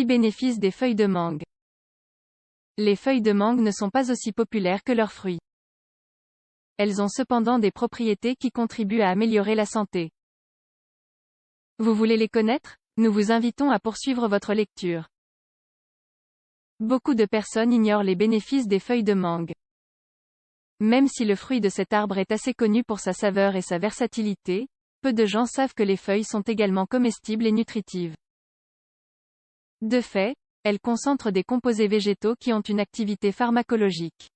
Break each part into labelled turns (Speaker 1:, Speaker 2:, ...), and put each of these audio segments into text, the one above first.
Speaker 1: bénéfices des feuilles de mangue. Les feuilles de mangue ne sont pas aussi populaires que leurs fruits. Elles ont cependant des propriétés qui contribuent à améliorer la santé. Vous voulez les connaître? Nous vous invitons à poursuivre votre lecture. Beaucoup de personnes ignorent les bénéfices des feuilles de mangue. Même si le fruit de cet arbre est assez connu pour sa saveur et sa versatilité, peu de gens savent que les feuilles sont également comestibles et nutritives. De fait, elles concentrent des composés végétaux qui ont une activité pharmacologique.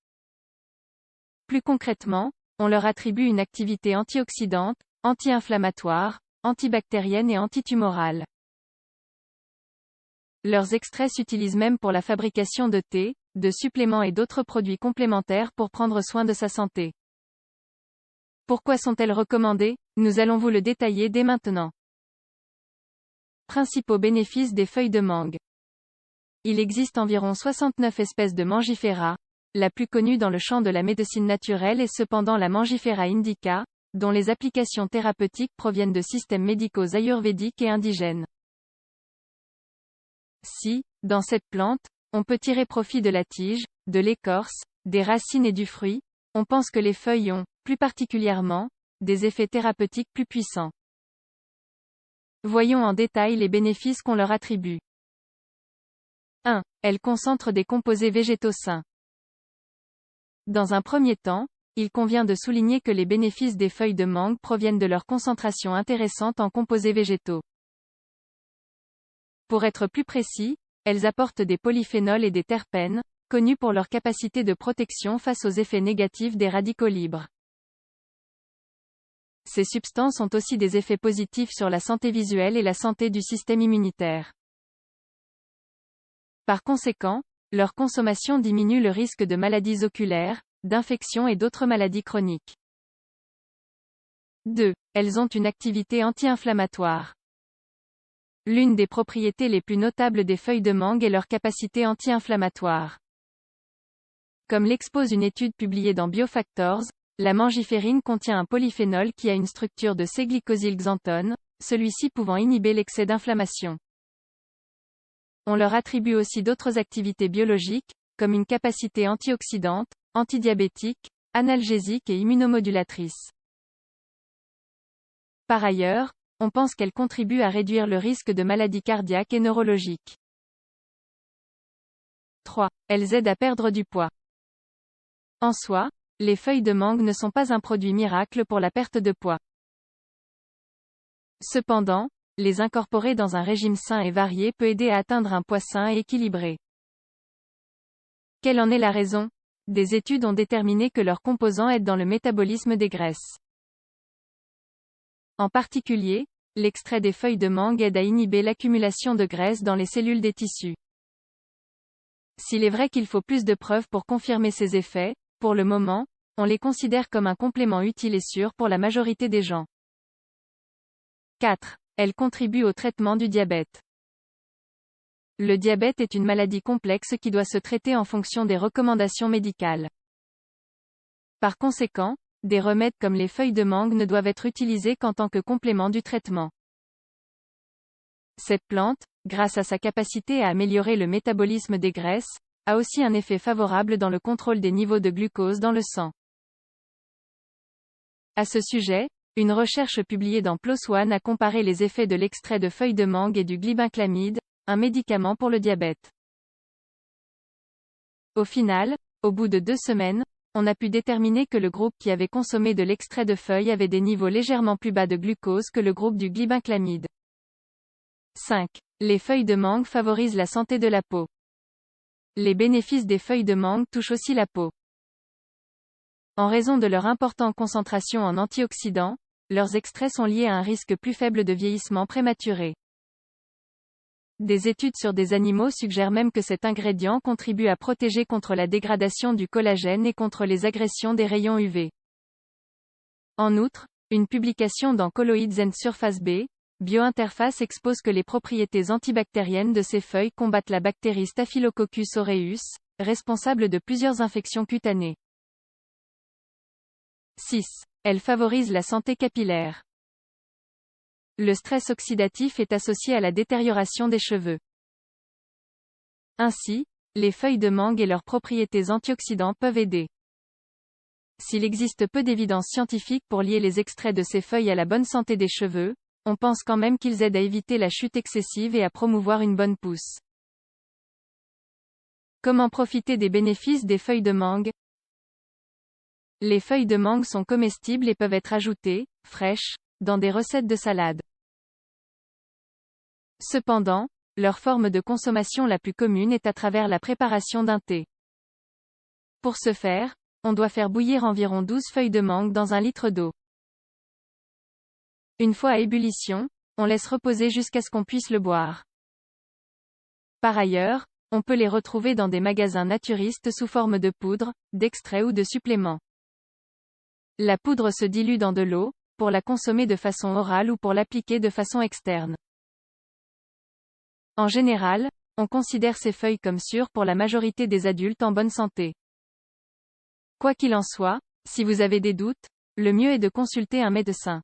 Speaker 1: Plus concrètement, on leur attribue une activité antioxydante, anti-inflammatoire, antibactérienne et antitumorale. Leurs extraits s'utilisent même pour la fabrication de thé, de suppléments et d'autres produits complémentaires pour prendre soin de sa santé. Pourquoi sont-elles recommandées? Nous allons vous le détailler dès maintenant. Principaux bénéfices des feuilles de mangue. Il existe environ 69 espèces de Mangifera. La plus connue dans le champ de la médecine naturelle est cependant la Mangifera indica, dont les applications thérapeutiques proviennent de systèmes médicaux ayurvédiques et indigènes. Si, dans cette plante, on peut tirer profit de la tige, de l'écorce, des racines et du fruit, on pense que les feuilles ont, plus particulièrement, des effets thérapeutiques plus puissants. Voyons en détail les bénéfices qu'on leur attribue. 1. Elles concentrent des composés végétaux sains. Dans un premier temps, il convient de souligner que les bénéfices des feuilles de mangue proviennent de leur concentration intéressante en composés végétaux. Pour être plus précis, elles apportent des polyphénols et des terpènes, connus pour leur capacité de protection face aux effets négatifs des radicaux libres. Ces substances ont aussi des effets positifs sur la santé visuelle et la santé du système immunitaire. Par conséquent, leur consommation diminue le risque de maladies oculaires, d'infections et d'autres maladies chroniques. 2. Elles ont une activité anti-inflammatoire. L'une des propriétés les plus notables des feuilles de mangue est leur capacité anti-inflammatoire. Comme l'expose une étude publiée dans Biofactors, la mangiférine contient un polyphénol qui a une structure de C-glycosylxanthone, celui-ci pouvant inhiber l'excès d'inflammation. On leur attribue aussi d'autres activités biologiques, comme une capacité antioxydante, antidiabétique, analgésique et immunomodulatrice. Par ailleurs, on pense qu'elles contribuent à réduire le risque de maladies cardiaques et neurologiques. 3. Elles aident à perdre du poids. En soi, les feuilles de mangue ne sont pas un produit miracle pour la perte de poids. Cependant, les incorporer dans un régime sain et varié peut aider à atteindre un poids sain et équilibré. Quelle en est la raison? Des études ont déterminé que leurs composants aident dans le métabolisme des graisses. En particulier, l'extrait des feuilles de mangue aide à inhiber l'accumulation de graisse dans les cellules des tissus. S'il est vrai qu'il faut plus de preuves pour confirmer ces effets, pour le moment, on les considère comme un complément utile et sûr pour la majorité des gens. 4. Elles contribuent au traitement du diabète. Le diabète est une maladie complexe qui doit se traiter en fonction des recommandations médicales. Par conséquent, des remèdes comme les feuilles de mangue ne doivent être utilisés qu'en tant que complément du traitement. Cette plante, grâce à sa capacité à améliorer le métabolisme des graisses, a aussi un effet favorable dans le contrôle des niveaux de glucose dans le sang. À ce sujet, une recherche publiée dans PLOS ONE a comparé les effets de l'extrait de feuilles de mangue et du glibenclamide, un médicament pour le diabète. Au final, au bout de 2 semaines, on a pu déterminer que le groupe qui avait consommé de l'extrait de feuilles avait des niveaux légèrement plus bas de glucose que le groupe du glibenclamide. 5. Les feuilles de mangue favorisent la santé de la peau. Les bénéfices des feuilles de mangue touchent aussi la peau. En raison de leur importante concentration en antioxydants, leurs extraits sont liés à un risque plus faible de vieillissement prématuré. Des études sur des animaux suggèrent même que cet ingrédient contribue à protéger contre la dégradation du collagène et contre les agressions des rayons UV. En outre, une publication dans Colloids and Surface B, Biointerface expose que les propriétés antibactériennes de ces feuilles combattent la bactérie Staphylococcus aureus, responsable de plusieurs infections cutanées. 6. Elles favorisent la santé capillaire. Le stress oxydatif est associé à la détérioration des cheveux. Ainsi, les feuilles de mangue et leurs propriétés antioxydantes peuvent aider. S'il existe peu d'évidence scientifique pour lier les extraits de ces feuilles à la bonne santé des cheveux, on pense quand même qu'ils aident à éviter la chute excessive et à promouvoir une bonne pousse. Comment profiter des bénéfices des feuilles de mangue? Les feuilles de mangue sont comestibles et peuvent être ajoutées, fraîches, dans des recettes de salade. Cependant, leur forme de consommation la plus commune est à travers la préparation d'un thé. Pour ce faire, on doit faire bouillir environ 12 feuilles de mangue dans 1 litre d'eau. Une fois à ébullition, on laisse reposer jusqu'à ce qu'on puisse le boire. Par ailleurs, on peut les retrouver dans des magasins naturistes sous forme de poudre, d'extrait ou de suppléments. La poudre se dilue dans de l'eau, pour la consommer de façon orale ou pour l'appliquer de façon externe. En général, on considère ces feuilles comme sûres pour la majorité des adultes en bonne santé. Quoi qu'il en soit, si vous avez des doutes, le mieux est de consulter un médecin.